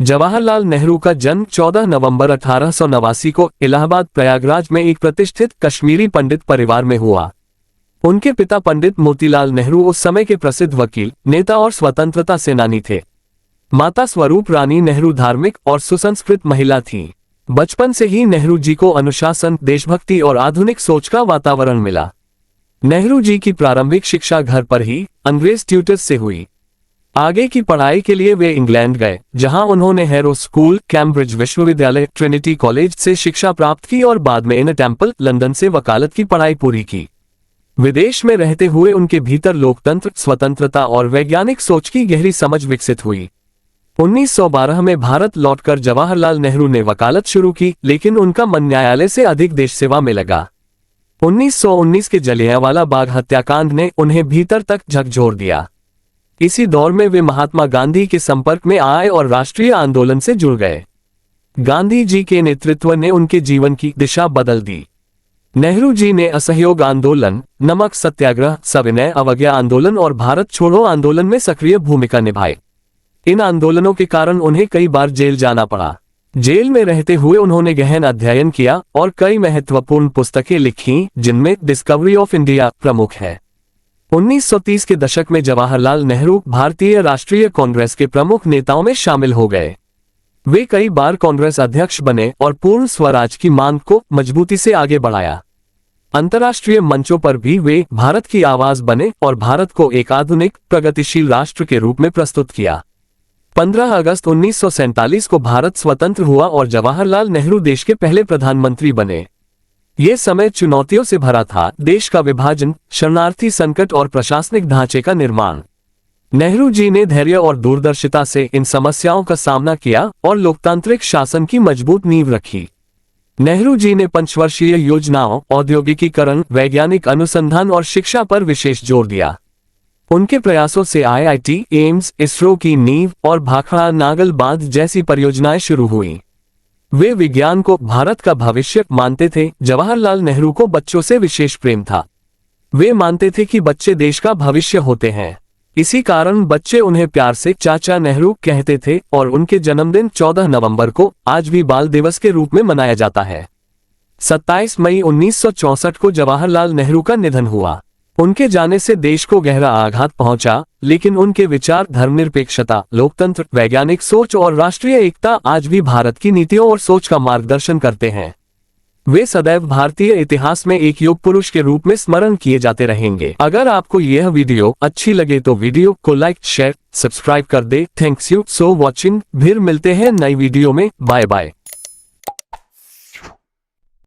जवाहरलाल नेहरू का जन्म 14 नवंबर 1889 को इलाहाबाद प्रयागराज में एक प्रतिष्ठित कश्मीरी पंडित परिवार में हुआ। उनके पिता पंडित मोतीलाल नेहरू उस समय के प्रसिद्ध वकील, नेता और स्वतंत्रता सेनानी थे। माता स्वरूप रानी नेहरू धार्मिक और सुसंस्कृत महिला थीं। बचपन से ही नेहरू जी को अनुशासन, देशभक्ति और आधुनिक सोच का वातावरण मिला। नेहरू जी की प्रारंभिक शिक्षा घर पर ही अंग्रेज ट्यूटर्स से हुई। आगे की पढ़ाई के लिए वे इंग्लैंड गए, जहां उन्होंने हैरो स्कूल, कैम्ब्रिज विश्वविद्यालय, ट्रिनिटी कॉलेज से शिक्षा प्राप्त की और बाद में इन टेम्पल, लंदन से वकालत की पढ़ाई पूरी की। विदेश में रहते हुए उनके भीतर लोकतंत्र, स्वतंत्रता और वैज्ञानिक सोच की गहरी समझ विकसित हुई। 1912 में भारत लौटकर जवाहरलाल नेहरू ने वकालत शुरू की, लेकिन उनका मन न्यायालय से अधिक देश सेवा में लगा। 1919 के जलियांवाला बाग हत्याकांड ने उन्हें भीतर तक झकझोर दिया। इसी दौर में वे महात्मा गांधी के संपर्क में आए और राष्ट्रीय आंदोलन से जुड़ गए। गांधी जी के नेतृत्व ने उनके जीवन की दिशा बदल दी। नेहरू जी ने असहयोग आंदोलन, नमक सत्याग्रह, सविनय अवज्ञा आंदोलन और भारत छोड़ो आंदोलन में सक्रिय भूमिका निभाई। इन आंदोलनों के कारण उन्हें कई बार जेल जाना पड़ा। जेल में रहते हुए उन्होंने गहन अध्ययन किया और कई महत्वपूर्ण पुस्तकें लिखीं, जिनमें डिस्कवरी ऑफ इंडिया प्रमुख है। 1930 के दशक में जवाहरलाल नेहरू भारतीय राष्ट्रीय कांग्रेस के प्रमुख नेताओं में शामिल हो गए। वे कई बार कांग्रेस अध्यक्ष बने और पूर्ण स्वराज की मांग को मजबूती से आगे बढ़ाया। अंतर्राष्ट्रीय मंचों पर भी वे भारत की आवाज बने और भारत को एक आधुनिक, प्रगतिशील राष्ट्र के रूप में प्रस्तुत किया। 15 अगस्त 1947 को भारत स्वतंत्र हुआ और जवाहरलाल नेहरू देश के पहले प्रधानमंत्री बने। ये समय चुनौतियों से भरा था, देश का विभाजन, शरणार्थी संकट और प्रशासनिक ढांचे का निर्माण। नेहरू जी ने धैर्य और दूरदर्शिता से इन समस्याओं का सामना किया और लोकतांत्रिक शासन की मजबूत नींव रखी। नेहरू जी ने पंचवर्षीय योजनाओं, औद्योगिकीकरण, वैज्ञानिक अनुसंधान और शिक्षा पर विशेष जोर दिया। उनके प्रयासों से IIT, एम्स, इसरो की नींव और भाखड़ा नागल बांध जैसी परियोजनाएं शुरू हुई। वे विज्ञान को भारत का भविष्य मानते थे। जवाहरलाल नेहरू को बच्चों से विशेष प्रेम था। वे मानते थे कि बच्चे देश का भविष्य होते हैं। इसी कारण बच्चे उन्हें प्यार से चाचा नेहरू कहते थे और उनके जन्मदिन 14 नवंबर को आज भी बाल दिवस के रूप में मनाया जाता है। 27 मई 1964 को जवाहरलाल नेहरू का निधन हुआ। उनके जाने से देश को गहरा आघात पहुंचा, लेकिन उनके विचार, धर्मनिरपेक्षता, लोकतंत्र, वैज्ञानिक सोच और राष्ट्रीय एकता आज भी भारत की नीतियों और सोच का मार्गदर्शन करते हैं। वे सदैव भारतीय इतिहास में एक युग पुरुष के रूप में स्मरण किए जाते रहेंगे। अगर आपको यह वीडियो अच्छी लगे तो वीडियो को लाइक, शेयर, सब्सक्राइब कर दे। Thanks you so watching. फिर मिलते हैं नई वीडियो में। Bye bye.